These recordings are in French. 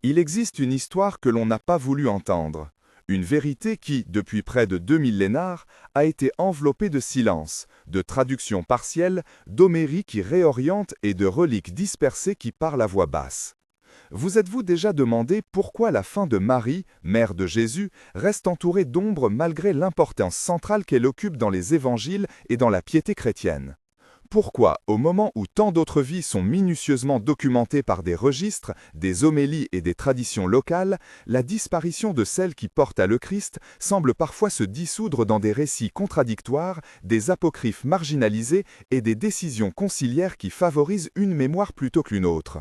Il existe une histoire que l'on n'a pas voulu entendre, une vérité qui, depuis près de 2 millénaires, a été enveloppée de silence, de traductions partielles, d'homéries qui réorientent et de reliques dispersées qui parlent à voix basse. Vous êtes-vous déjà demandé pourquoi la fin de Marie, mère de Jésus, reste entourée d'ombre malgré l'importance centrale qu'elle occupe dans les évangiles et dans la piété chrétienne? Pourquoi, au moment où tant d'autres vies sont minutieusement documentées par des registres, des homélies et des traditions locales, la disparition de celle qui porte à le Christ semble parfois se dissoudre dans des récits contradictoires, des apocryphes marginalisés et des décisions conciliaires qui favorisent une mémoire plutôt qu'une autre?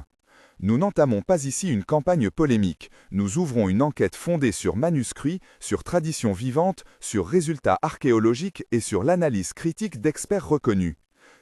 Nous n'entamons pas ici une campagne polémique, nous ouvrons une enquête fondée sur manuscrits, sur traditions vivantes, sur résultats archéologiques et sur l'analyse critique d'experts reconnus.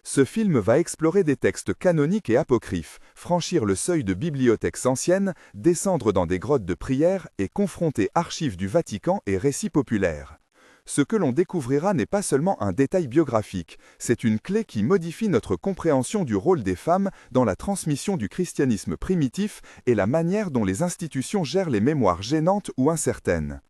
Ce film va explorer des textes canoniques et apocryphes, franchir le seuil de bibliothèques anciennes, descendre dans des grottes de prière et confronter archives du Vatican et récits populaires. Ce que l'on découvrira n'est pas seulement un détail biographique, c'est une clé qui modifie notre compréhension du rôle des femmes dans la transmission du christianisme primitif et la manière dont les institutions gèrent les mémoires gênantes ou incertaines.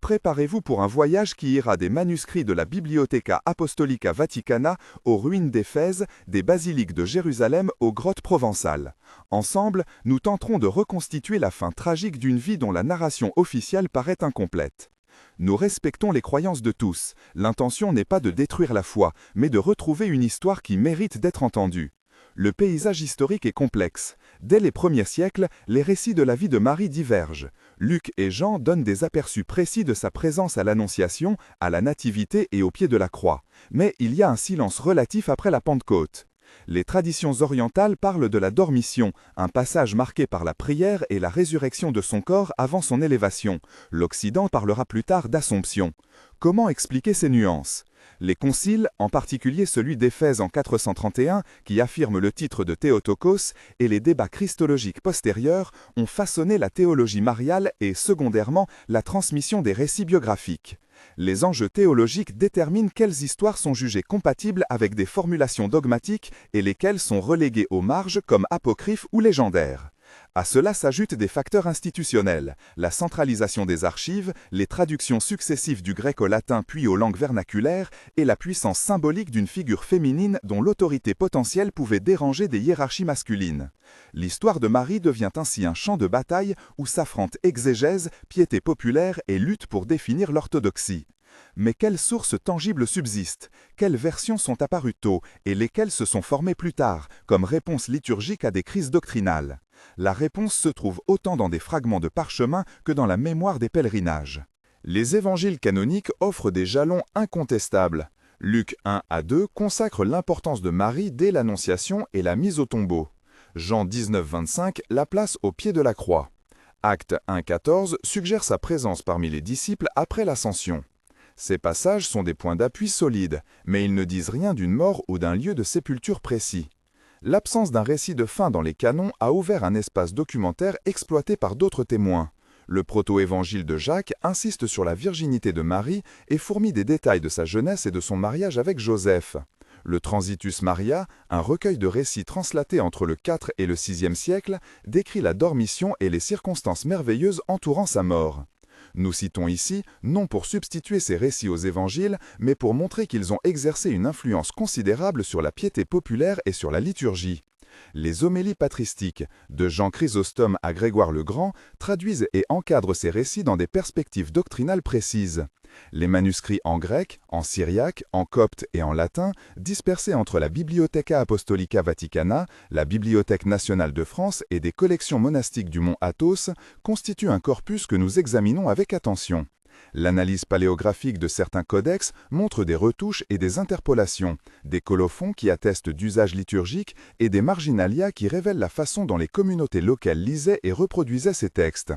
Préparez-vous pour un voyage qui ira des manuscrits de la Bibliotheca Apostolica Vaticana aux ruines d'Éphèse, des basiliques de Jérusalem aux grottes provençales. Ensemble, nous tenterons de reconstituer la fin tragique d'une vie dont la narration officielle paraît incomplète. Nous respectons les croyances de tous. L'intention n'est pas de détruire la foi, mais de retrouver une histoire qui mérite d'être entendue. Le paysage historique est complexe. Dès les premiers siècles, les récits de la vie de Marie divergent. Luc et Jean donnent des aperçus précis de sa présence à l'Annonciation, à la Nativité et au pied de la croix. Mais il y a un silence relatif après la Pentecôte. Les traditions orientales parlent de la dormition, un passage marqué par la prière et la résurrection de son corps avant son élévation. L'Occident parlera plus tard d'Assomption. Comment expliquer ces nuances? Les conciles, en particulier celui d'Éphèse en 431, qui affirme le titre de Théotokos, et les débats christologiques postérieurs, ont façonné la théologie mariale et, secondairement, la transmission des récits biographiques. Les enjeux théologiques déterminent quelles histoires sont jugées compatibles avec des formulations dogmatiques et lesquelles sont reléguées aux marges comme apocryphes ou légendaires. À cela s'ajoutent des facteurs institutionnels, la centralisation des archives, les traductions successives du grec au latin puis aux langues vernaculaires et la puissance symbolique d'une figure féminine dont l'autorité potentielle pouvait déranger des hiérarchies masculines. L'histoire de Marie devient ainsi un champ de bataille où s'affrontent exégèse, piété populaire et lutte pour définir l'orthodoxie. Mais quelles sources tangibles subsistent? Quelles versions sont apparues tôt et lesquelles se sont formées plus tard, comme réponse liturgique à des crises doctrinales? La réponse se trouve autant dans des fragments de parchemin que dans la mémoire des pèlerinages. Les évangiles canoniques offrent des jalons incontestables. Luc 1 à 2 consacre l'importance de Marie dès l'Annonciation et la mise au tombeau. Jean 19-25 la place au pied de la croix. Actes 1-14 suggère sa présence parmi les disciples après l'Ascension. Ces passages sont des points d'appui solides, mais ils ne disent rien d'une mort ou d'un lieu de sépulture précis. L'absence d'un récit de fin dans les canons a ouvert un espace documentaire exploité par d'autres témoins. Le proto-évangile de Jacques insiste sur la virginité de Marie et fourmille des détails de sa jeunesse et de son mariage avec Joseph. Le Transitus Maria, un recueil de récits translatés entre le IV et le VIe siècle, décrit la dormition et les circonstances merveilleuses entourant sa mort. Nous citons ici, non pour substituer ces récits aux évangiles, mais pour montrer qu'ils ont exercé une influence considérable sur la piété populaire et sur la liturgie. Les homélies patristiques, de Jean Chrysostome à Grégoire le Grand, traduisent et encadrent ces récits dans des perspectives doctrinales précises. Les manuscrits en grec, en syriaque, en copte et en latin, dispersés entre la Bibliotheca Apostolica Vaticana, la Bibliothèque nationale de France et des collections monastiques du mont Athos, constituent un corpus que nous examinons avec attention. L'analyse paléographique de certains codex montre des retouches et des interpolations, des colophons qui attestent d'usages liturgiques et des marginalia qui révèlent la façon dont les communautés locales lisaient et reproduisaient ces textes.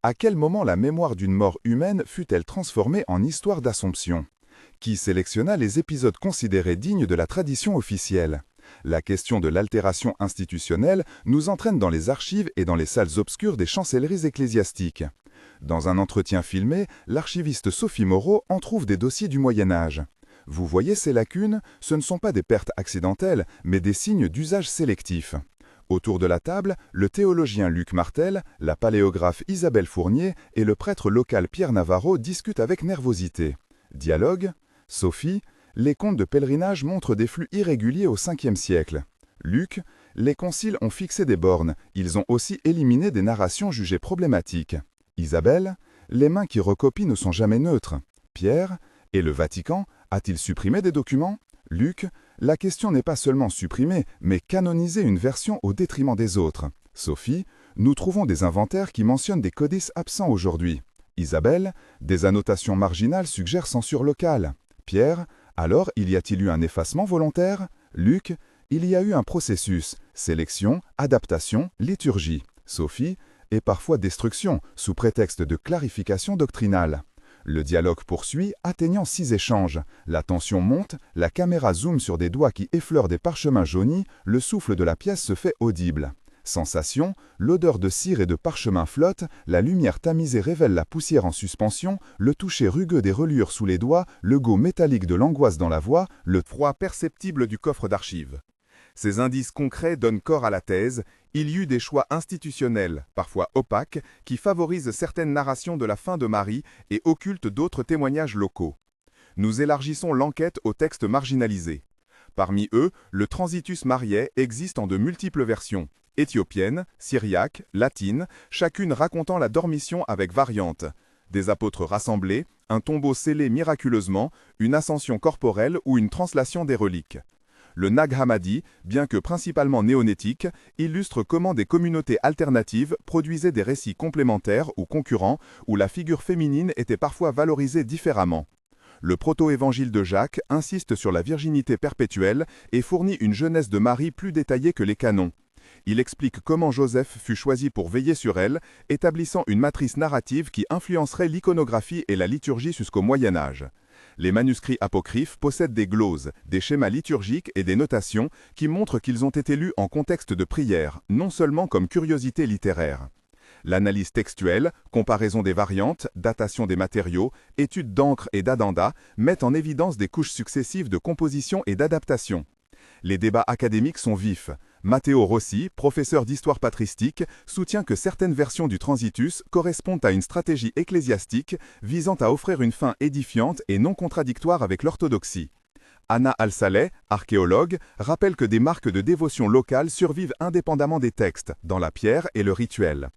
À quel moment la mémoire d'une mort humaine fut-elle transformée en histoire d'Assomption? Qui sélectionna les épisodes considérés dignes de la tradition officielle? La question de l'altération institutionnelle nous entraîne dans les archives et dans les salles obscures des chancelleries ecclésiastiques. Dans un entretien filmé, l'archiviste Sophie Moreau en trouve des dossiers du Moyen-Âge. Vous voyez ces lacunes? Ce ne sont pas des pertes accidentelles, mais des signes d'usage sélectif. Autour de la table, le théologien Luc Martel, la paléographe Isabelle Fournier et le prêtre local Pierre Navarro discutent avec nervosité. Dialogue. Sophie. Les comptes de pèlerinage montrent des flux irréguliers au 5e siècle. Luc. Les conciles ont fixé des bornes, ils ont aussi éliminé des narrations jugées problématiques. Isabelle. Les mains qui recopient ne sont jamais neutres. Pierre. Et le Vatican a-t-il supprimé des documents? Luc. La question n'est pas seulement supprimer, mais canoniser une version au détriment des autres. Sophie. Nous trouvons des inventaires qui mentionnent des codices absents aujourd'hui. Isabelle. Des annotations marginales suggèrent censure locale. Pierre. Alors, y a-t-il eu un effacement volontaire? Luc. Il y a eu un processus, sélection, adaptation, liturgie. Sophie. Et parfois destruction, sous prétexte de clarification doctrinale. Le dialogue poursuit, atteignant 6 échanges. La tension monte, la caméra zoome sur des doigts qui effleurent des parchemins jaunis, le souffle de la pièce se fait audible. Sensation, l'odeur de cire et de parchemin flotte, la lumière tamisée révèle la poussière en suspension, le toucher rugueux des reliures sous les doigts, le go métallique de l'angoisse dans la voix, le froid perceptible du coffre d'archives. Ces indices concrets donnent corps à la thèse. Il y eut des choix institutionnels, parfois opaques, qui favorisent certaines narrations de la fin de Marie et occultent d'autres témoignages locaux. Nous élargissons l'enquête aux textes marginalisés. Parmi eux, le Transitus Mariae existe en de multiples versions, éthiopienne, syriaque, latine, chacune racontant la dormition avec variantes. Des apôtres rassemblés, un tombeau scellé miraculeusement, une ascension corporelle ou une translation des reliques. Le Nag Hammadi, bien que principalement néonétique, illustre comment des communautés alternatives produisaient des récits complémentaires ou concurrents où la figure féminine était parfois valorisée différemment. Le proto-évangile de Jacques insiste sur la virginité perpétuelle et fournit une jeunesse de Marie plus détaillée que les canons. Il explique comment Joseph fut choisi pour veiller sur elle, établissant une matrice narrative qui influencerait l'iconographie et la liturgie jusqu'au Moyen Âge. Les manuscrits apocryphes possèdent des gloses, des schémas liturgiques et des notations qui montrent qu'ils ont été lus en contexte de prière, non seulement comme curiosité littéraire. L'analyse textuelle, comparaison des variantes, datation des matériaux, étude d'encre et d'addenda mettent en évidence des couches successives de composition et d'adaptation. Les débats académiques sont vifs. Matteo Rossi, professeur d'histoire patristique, soutient que certaines versions du Transitus correspondent à une stratégie ecclésiastique visant à offrir une fin édifiante et non contradictoire avec l'orthodoxie. Anna Al-Saleh, archéologue, rappelle que des marques de dévotion locale survivent indépendamment des textes, dans la pierre et le rituel.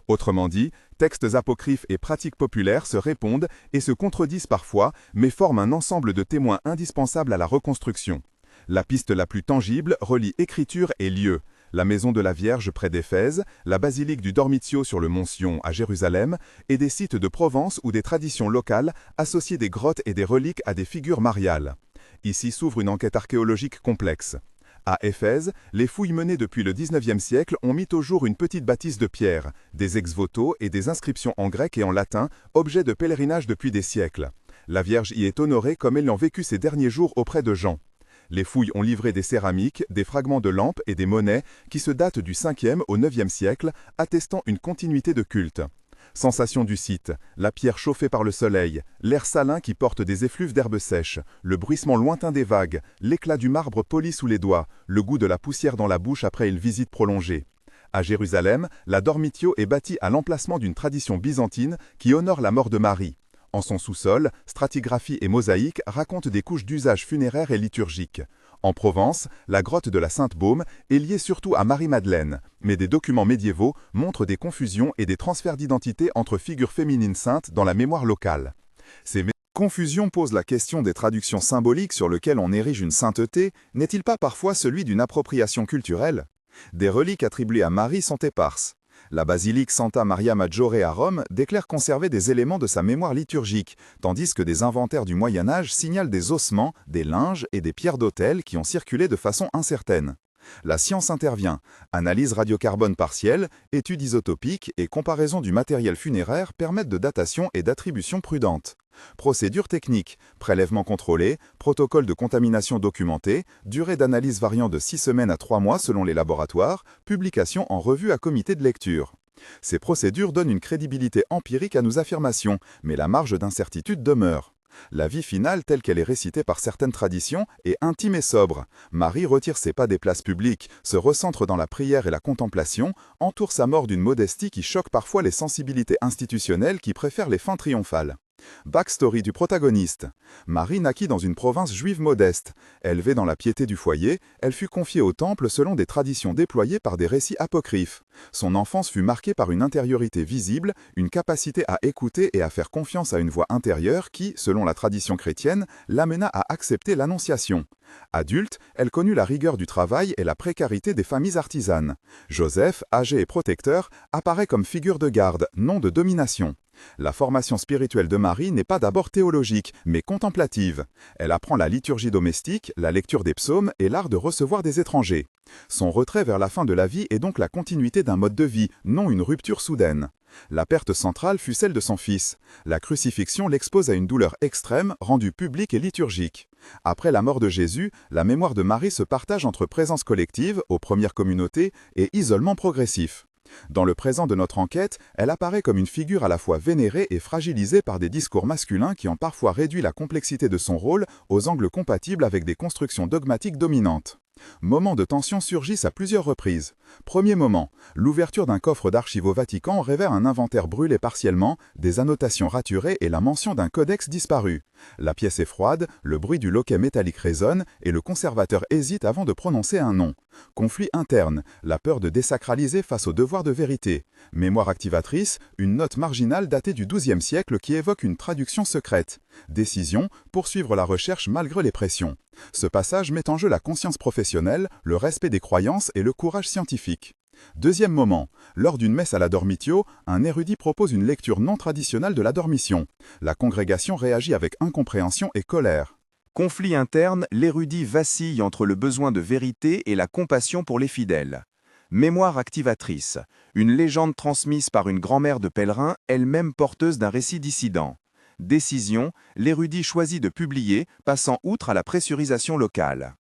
Autrement dit, textes apocryphes et pratiques populaires se répondent et se contredisent parfois, mais forment un ensemble de témoins indispensables à la reconstruction. La piste la plus tangible relie écriture et lieu. La maison de la Vierge près d'Éphèse, la basilique du Dormitio sur le mont Sion à Jérusalem, et des sites de Provence où des traditions locales associent des grottes et des reliques à des figures mariales. Ici s'ouvre une enquête archéologique complexe. À Éphèse, les fouilles menées depuis le XIXe siècle ont mis au jour une petite bâtisse de pierre, des ex-voto et des inscriptions en grec et en latin, objets de pèlerinage depuis des siècles. La Vierge y est honorée comme ayant vécu ses derniers jours auprès de Jean. Les fouilles ont livré des céramiques, des fragments de lampes et des monnaies qui se datent du 5e au 9e siècle, attestant une continuité de culte. Sensation du site, la pierre chauffée par le soleil, l'air salin qui porte des effluves d'herbes sèches, le bruissement lointain des vagues, l'éclat du marbre poli sous les doigts, le goût de la poussière dans la bouche après une visite prolongée. À Jérusalem, la Dormitio est bâtie à l'emplacement d'une tradition byzantine qui honore la mort de Marie. En son sous-sol, stratigraphie et mosaïque racontent des couches d'usage funéraire et liturgique. En Provence, la grotte de la Sainte-Baume est liée surtout à Marie-Madeleine, mais des documents médiévaux montrent des confusions et des transferts d'identité entre figures féminines saintes dans la mémoire locale. Ces confusions posent la question des traductions symboliques sur lesquelles on érige une sainteté, n'est-il pas parfois celui d'une appropriation culturelle? Des reliques attribuées à Marie sont éparses. La basilique Santa Maria Maggiore à Rome déclare conserver des éléments de sa mémoire liturgique, tandis que des inventaires du Moyen Âge signalent des ossements, des linges et des pierres d'autel qui ont circulé de façon incertaine. La science intervient, analyse radiocarbone partielle, études isotopiques et comparaison du matériel funéraire permettent de datation et d'attribution prudentes. Procédures techniques, prélèvements contrôlés, protocole de contamination documenté, durée d'analyse variant de 6 semaines à 3 mois selon les laboratoires, publication en revue à comité de lecture. Ces procédures donnent une crédibilité empirique à nos affirmations, mais la marge d'incertitude demeure. La vie finale telle qu'elle est récitée par certaines traditions est intime et sobre. Marie retire ses pas des places publiques, se recentre dans la prière et la contemplation, entoure sa mort d'une modestie qui choque parfois les sensibilités institutionnelles qui préfèrent les fins triomphales. Backstory du protagoniste. Marie naquit dans une province juive modeste. Élevée dans la piété du foyer, elle fut confiée au temple selon des traditions déployées par des récits apocryphes. Son enfance fut marquée par une intériorité visible, une capacité à écouter et à faire confiance à une voix intérieure qui, selon la tradition chrétienne, l'amena à accepter l'Annonciation. Adulte, elle connut la rigueur du travail et la précarité des familles artisanes. Joseph, âgé et protecteur, apparaît comme figure de garde, non de domination. La formation spirituelle de Marie n'est pas d'abord théologique, mais contemplative. Elle apprend la liturgie domestique, la lecture des psaumes et l'art de recevoir des étrangers. Son retrait vers la fin de la vie est donc la continuité d'un mode de vie, non une rupture soudaine. La perte centrale fut celle de son fils. La crucifixion l'expose à une douleur extrême, rendue publique et liturgique. Après la mort de Jésus, la mémoire de Marie se partage entre présence collective, aux premières communautés, et isolement progressif. Dans le présent de notre enquête, elle apparaît comme une figure à la fois vénérée et fragilisée par des discours masculins qui ont parfois réduit la complexité de son rôle aux angles compatibles avec des constructions dogmatiques dominantes. Moments de tension surgissent à plusieurs reprises. Premier moment, l'ouverture d'un coffre d'archives au Vatican révèle un inventaire brûlé partiellement, des annotations raturées et la mention d'un codex disparu. La pièce est froide, le bruit du loquet métallique résonne et le conservateur hésite avant de prononcer un nom. Conflit interne, la peur de désacraliser face au devoir de vérité. Mémoire activatrice, une note marginale datée du XIIe siècle qui évoque une traduction secrète. Décision, poursuivre la recherche malgré les pressions. Ce passage met en jeu la conscience professionnelle, le respect des croyances et le courage scientifique. Deuxième moment, lors d'une messe à la Dormitio, un érudit propose une lecture non traditionnelle de la Dormition. La congrégation réagit avec incompréhension et colère. Conflit interne, l'érudit vacille entre le besoin de vérité et la compassion pour les fidèles. Mémoire activatrice, une légende transmise par une grand-mère de pèlerin, elle-même porteuse d'un récit dissident. Décision, l'érudit choisit de publier, passant outre à la pressurisation locale.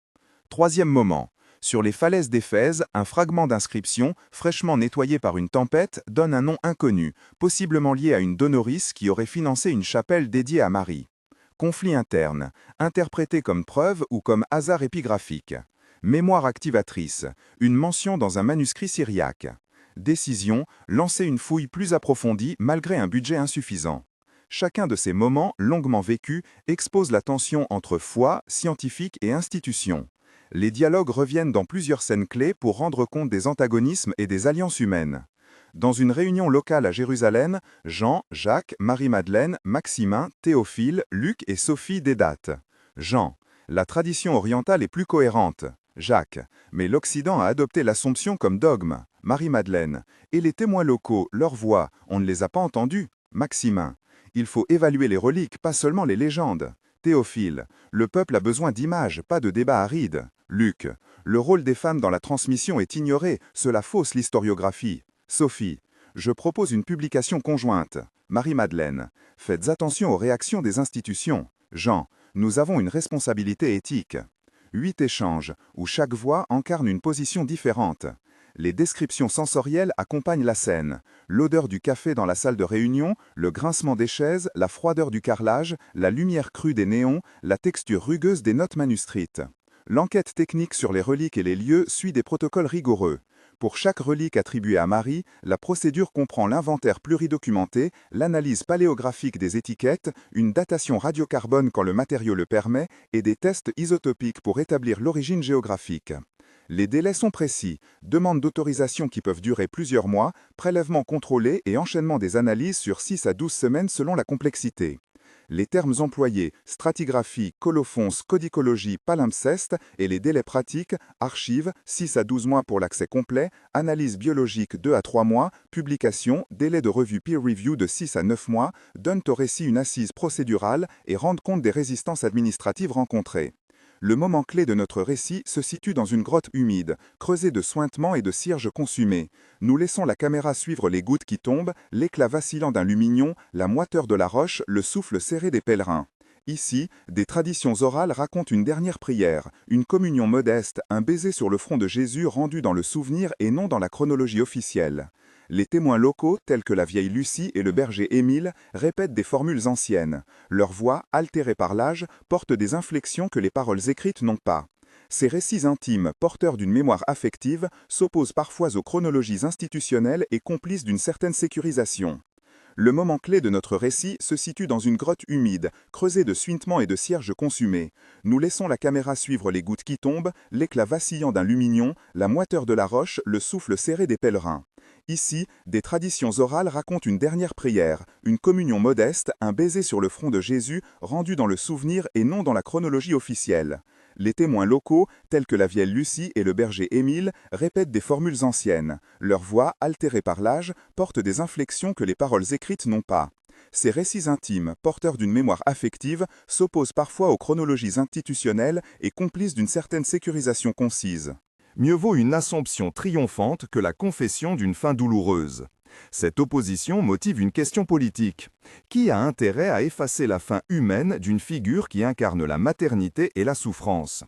Troisième moment, sur les falaises d'Éphèse, un fragment d'inscription, fraîchement nettoyé par une tempête, donne un nom inconnu, possiblement lié à une donorisse qui aurait financé une chapelle dédiée à Marie. Conflit interne, interprété comme preuve ou comme hasard épigraphique. Mémoire activatrice, une mention dans un manuscrit syriaque. Décision, lancer une fouille plus approfondie malgré un budget insuffisant. Chacun de ces moments, longuement vécus, expose la tension entre foi, scientifique et institution. Les dialogues reviennent dans plusieurs scènes clés pour rendre compte des antagonismes et des alliances humaines. Dans une réunion locale à Jérusalem, Jean, Jacques, Marie-Madeleine, Maximin, Théophile, Luc et Sophie dédatent. Jean, la tradition orientale est plus cohérente. Jacques, mais l'Occident a adopté l'Assomption comme dogme. Marie-Madeleine, et les témoins locaux, leur voix, on ne les a pas entendus. Maximin, il faut évaluer les reliques, pas seulement les légendes. Théophile, le peuple a besoin d'images, pas de débats arides. Luc, le rôle des femmes dans la transmission est ignoré, cela fausse l'historiographie. Sophie, je propose une publication conjointe. Marie-Madeleine, faites attention aux réactions des institutions. Jean, nous avons une responsabilité éthique. 8 échanges, où chaque voix incarne une position différente. Les descriptions sensorielles accompagnent la scène. L'odeur du café dans la salle de réunion, le grincement des chaises, la froideur du carrelage, la lumière crue des néons, la texture rugueuse des notes manuscrites. L'enquête technique sur les reliques et les lieux suit des protocoles rigoureux. Pour chaque relique attribuée à Marie, la procédure comprend l'inventaire pluridocumenté, l'analyse paléographique des étiquettes, une datation radiocarbone quand le matériau le permet et des tests isotopiques pour établir l'origine géographique. Les délais sont précis, demandes d'autorisation qui peuvent durer plusieurs mois, prélèvements contrôlés et enchaînement des analyses sur 6 à 12 semaines selon la complexité. Les termes employés, stratigraphie, colophonce, codicologie, palimpseste et les délais pratiques, archives, 6 à 12 mois pour l'accès complet, analyse biologique 2 à 3 mois, publication, délai de revue peer review de 6 à 9 mois, donnent au récit une assise procédurale et rendent compte des résistances administratives rencontrées. Le moment clé de notre récit se situe dans une grotte humide, creusée de suintements et de cierges consumés. Nous laissons la caméra suivre les gouttes qui tombent, l'éclat vacillant d'un lumignon, la moiteur de la roche, le souffle serré des pèlerins. Ici, des traditions orales racontent une dernière prière, une communion modeste, un baiser sur le front de Jésus rendu dans le souvenir et non dans la chronologie officielle. Les témoins locaux, tels que la vieille Lucie et le berger Émile, répètent des formules anciennes. Leur voix, altérée par l'âge, porte des inflexions que les paroles écrites n'ont pas. Ces récits intimes, porteurs d'une mémoire affective, s'opposent parfois aux chronologies institutionnelles et complices d'une certaine sécurisation. Le moment clé de notre récit se situe dans une grotte humide, creusée de suintements et de cierges consumés. Nous laissons la caméra suivre les gouttes qui tombent, l'éclat vacillant d'un lumignon, la moiteur de la roche, le souffle serré des pèlerins. Ici, des traditions orales racontent une dernière prière, une communion modeste, un baiser sur le front de Jésus, rendu dans le souvenir et non dans la chronologie officielle. Les témoins locaux, tels que la vieille Lucie et le berger Émile, répètent des formules anciennes. Leur voix, altérée par l'âge, porte des inflexions que les paroles écrites n'ont pas. Ces récits intimes, porteurs d'une mémoire affective, s'opposent parfois aux chronologies institutionnelles et complices d'une certaine sécurisation concise. Mieux vaut une assomption triomphante que la confession d'une fin douloureuse. Cette opposition motive une question politique. Qui a intérêt à effacer la fin humaine d'une figure qui incarne la maternité et la souffrance?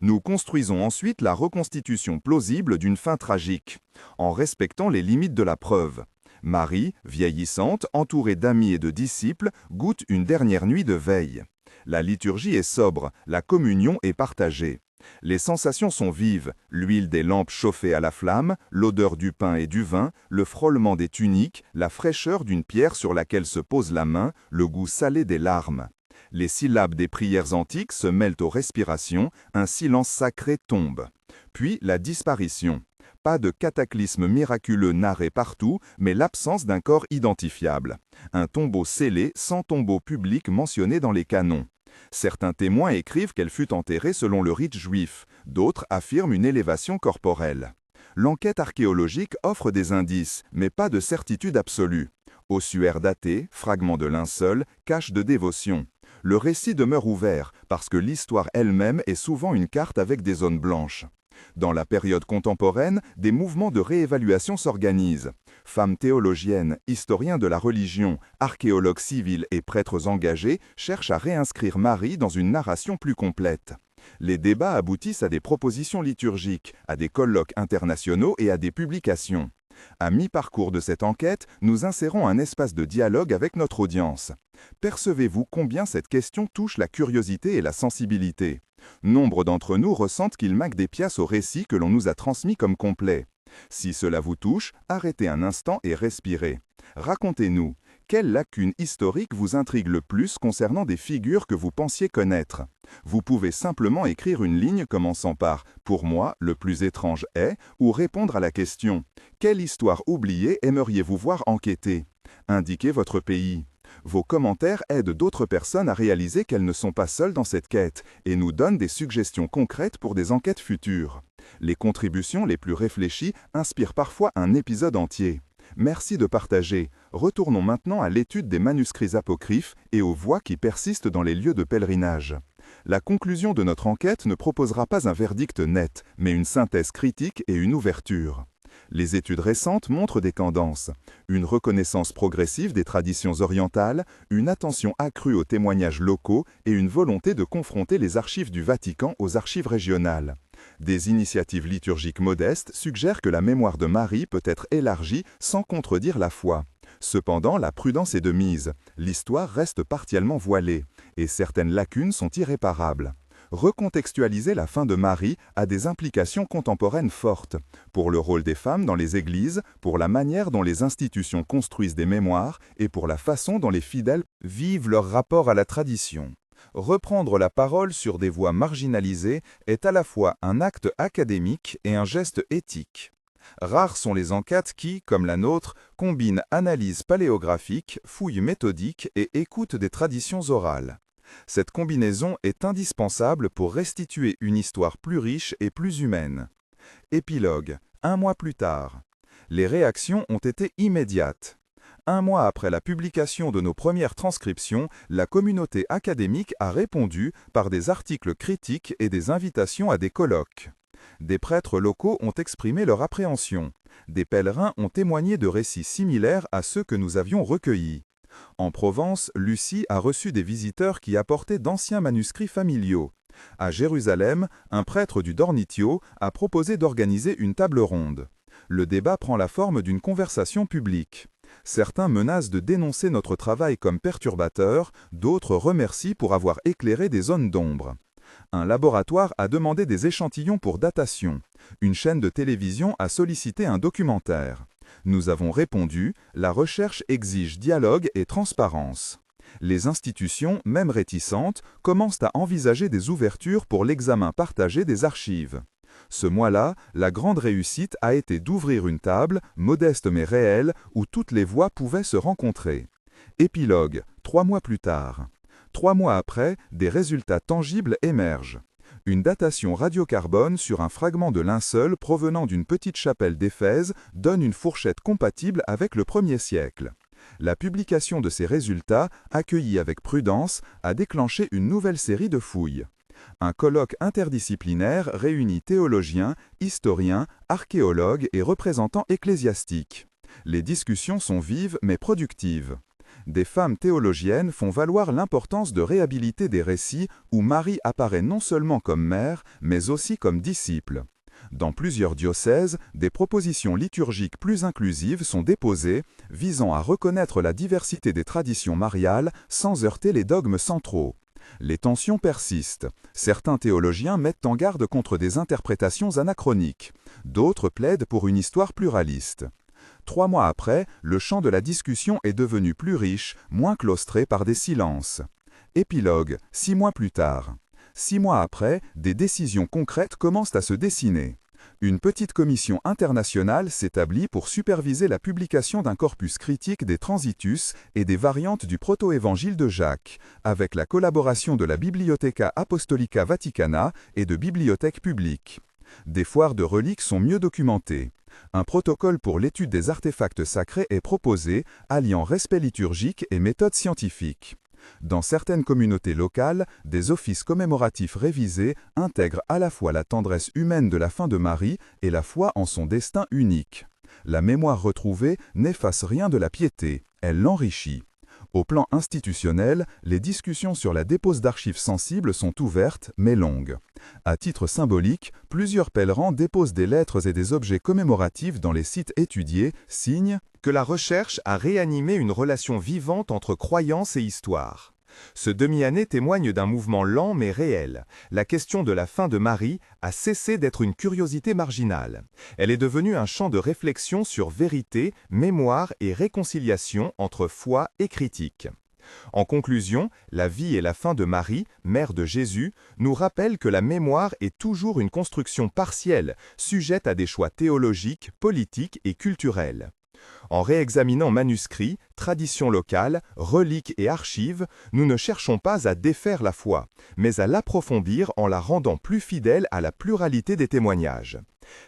Nous construisons ensuite la reconstitution plausible d'une fin tragique, en respectant les limites de la preuve. Marie, vieillissante, entourée d'amis et de disciples, goûte une dernière nuit de veille. La liturgie est sobre, la communion est partagée. Les sensations sont vives, l'huile des lampes chauffée à la flamme, l'odeur du pain et du vin, le frôlement des tuniques, la fraîcheur d'une pierre sur laquelle se pose la main, le goût salé des larmes. Les syllabes des prières antiques se mêlent aux respirations, un silence sacré tombe. Puis la disparition. Pas de cataclysme miraculeux narré partout, mais l'absence d'un corps identifiable. Un tombeau scellé sans tombeau public mentionné dans les canons. Certains témoins écrivent qu'elle fut enterrée selon le rite juif, d'autres affirment une élévation corporelle. L'enquête archéologique offre des indices, mais pas de certitude absolue. Ossuaires datés, fragments de linceul, caches de dévotion. Le récit demeure ouvert, parce que l'histoire elle-même est souvent une carte avec des zones blanches. Dans la période contemporaine, des mouvements de réévaluation s'organisent. Femmes théologiennes, historiens de la religion, archéologues civils et prêtres engagés cherchent à réinscrire Marie dans une narration plus complète. Les débats aboutissent à des propositions liturgiques, à des colloques internationaux et à des publications. À mi-parcours de cette enquête, nous insérons un espace de dialogue avec notre audience. Percevez-vous combien cette question touche la curiosité et la sensibilité? Nombre d'entre nous ressentent qu'il manque des pièces au récit que l'on nous a transmis comme complet. Si cela vous touche, arrêtez un instant et respirez. Racontez-nous, quelle lacune historique vous intrigue le plus concernant des figures que vous pensiez connaître? Vous pouvez simplement écrire une ligne commençant par « Pour moi, le plus étrange est » ou répondre à la question « Quelle histoire oubliée aimeriez-vous voir enquêter ?» Indiquez votre pays. Vos commentaires aident d'autres personnes à réaliser qu'elles ne sont pas seules dans cette quête et nous donnent des suggestions concrètes pour des enquêtes futures. Les contributions les plus réfléchies inspirent parfois un épisode entier. Merci de partager. Retournons maintenant à l'étude des manuscrits apocryphes et aux voix qui persistent dans les lieux de pèlerinage. La conclusion de notre enquête ne proposera pas un verdict net, mais une synthèse critique et une ouverture. Les études récentes montrent des tendances. Une reconnaissance progressive des traditions orientales, une attention accrue aux témoignages locaux et une volonté de confronter les archives du Vatican aux archives régionales. Des initiatives liturgiques modestes suggèrent que la mémoire de Marie peut être élargie sans contredire la foi. Cependant, la prudence est de mise. L'histoire reste partiellement voilée, et certaines lacunes sont irréparables. Recontextualiser la fin de Marie a des implications contemporaines fortes, pour le rôle des femmes dans les églises, pour la manière dont les institutions construisent des mémoires et pour la façon dont les fidèles vivent leur rapport à la tradition. Reprendre la parole sur des voix marginalisées est à la fois un acte académique et un geste éthique. Rares sont les enquêtes qui, comme la nôtre, combinent analyse paléographique, fouille méthodique et écoute des traditions orales. Cette combinaison est indispensable pour restituer une histoire plus riche et plus humaine. Épilogue. 1 mois plus tard. Les réactions ont été immédiates. 1 mois après la publication de nos premières transcriptions, la communauté académique a répondu par des articles critiques et des invitations à des colloques. Des prêtres locaux ont exprimé leur appréhension. Des pèlerins ont témoigné de récits similaires à ceux que nous avions recueillis. En Provence, Lucie a reçu des visiteurs qui apportaient d'anciens manuscrits familiaux. À Jérusalem, un prêtre du Dornitio a proposé d'organiser une table ronde. le débat prend la forme d'une conversation publique. Certains menacent de dénoncer notre travail comme perturbateur, d'autres remercient pour avoir éclairé des zones d'ombre. Un laboratoire a demandé des échantillons pour datation. Une chaîne de télévision a sollicité un documentaire. Nous avons répondu, la recherche exige dialogue et transparence. Les institutions, même réticentes, commencent à envisager des ouvertures pour l'examen partagé des archives. Ce mois-là, la grande réussite a été d'ouvrir une table, modeste mais réelle, où toutes les voix pouvaient se rencontrer. Épilogue, 3 mois plus tard. 3 mois après, des résultats tangibles émergent. Une datation radiocarbone sur un fragment de linceul provenant d'une petite chapelle d'Éphèse donne une fourchette compatible avec le 1er siècle. La publication de ces résultats, accueillis avec prudence, a déclenché une nouvelle série de fouilles. Un colloque interdisciplinaire réunit théologiens, historiens, archéologues et représentants ecclésiastiques. Les discussions sont vives mais productives. Des femmes théologiennes font valoir l'importance de réhabiliter des récits où Marie apparaît non seulement comme mère, mais aussi comme disciple. Dans plusieurs diocèses, des propositions liturgiques plus inclusives sont déposées, visant à reconnaître la diversité des traditions mariales sans heurter les dogmes centraux. Les tensions persistent. Certains théologiens mettent en garde contre des interprétations anachroniques. D'autres plaident pour une histoire pluraliste. 3 mois après, le champ de la discussion est devenu plus riche, moins claustré par des silences. Épilogue, 6 mois plus tard. 6 mois après, des décisions concrètes commencent à se dessiner. Une petite commission internationale s'établit pour superviser la publication d'un corpus critique des Transitus et des variantes du proto-évangile de Jacques, avec la collaboration de la Bibliotheca Apostolica Vaticana et de bibliothèques publiques. Des foires de reliques sont mieux documentées. Un protocole pour l'étude des artefacts sacrés est proposé, alliant respect liturgique et méthode scientifique. Dans certaines communautés locales, des offices commémoratifs révisés intègrent à la fois la tendresse humaine de la fin de Marie et la foi en son destin unique. La mémoire retrouvée n'efface rien de la piété, elle l'enrichit. Au plan institutionnel, les discussions sur la dépose d'archives sensibles sont ouvertes, mais longues. À titre symbolique, plusieurs pèlerins déposent des lettres et des objets commémoratifs dans les sites étudiés, signe que la recherche a réanimé une relation vivante entre croyance et histoire. Ce demi-année témoigne d'un mouvement lent mais réel. La question de la fin de Marie a cessé d'être une curiosité marginale. Elle est devenue un champ de réflexion sur vérité, mémoire et réconciliation entre foi et critique. En conclusion, la vie et la fin de Marie, mère de Jésus, nous rappellent que la mémoire est toujours une construction partielle, sujette à des choix théologiques, politiques et culturels. En réexaminant manuscrits, traditions locales, reliques et archives, nous ne cherchons pas à défaire la foi, mais à l'approfondir en la rendant plus fidèle à la pluralité des témoignages.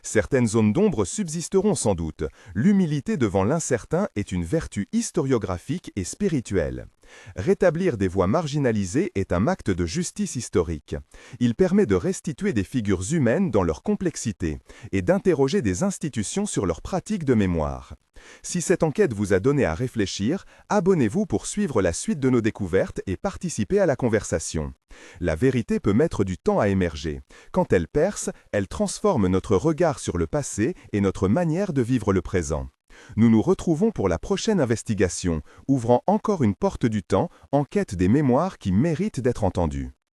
Certaines zones d'ombre subsisteront sans doute. L'humilité devant l'incertain est une vertu historiographique et spirituelle. Rétablir des voix marginalisées est un acte de justice historique. Il permet de restituer des figures humaines dans leur complexité et d'interroger des institutions sur leurs pratiques de mémoire. Si cette enquête vous a donné à réfléchir, abonnez-vous pour suivre la suite de nos découvertes et participer à la conversation. La vérité peut mettre du temps à émerger. Quand elle perce, elle transforme notre regard sur le passé et notre manière de vivre le présent. Nous nous retrouvons pour la prochaine investigation, ouvrant encore une porte du temps en quête des mémoires qui méritent d'être entendues.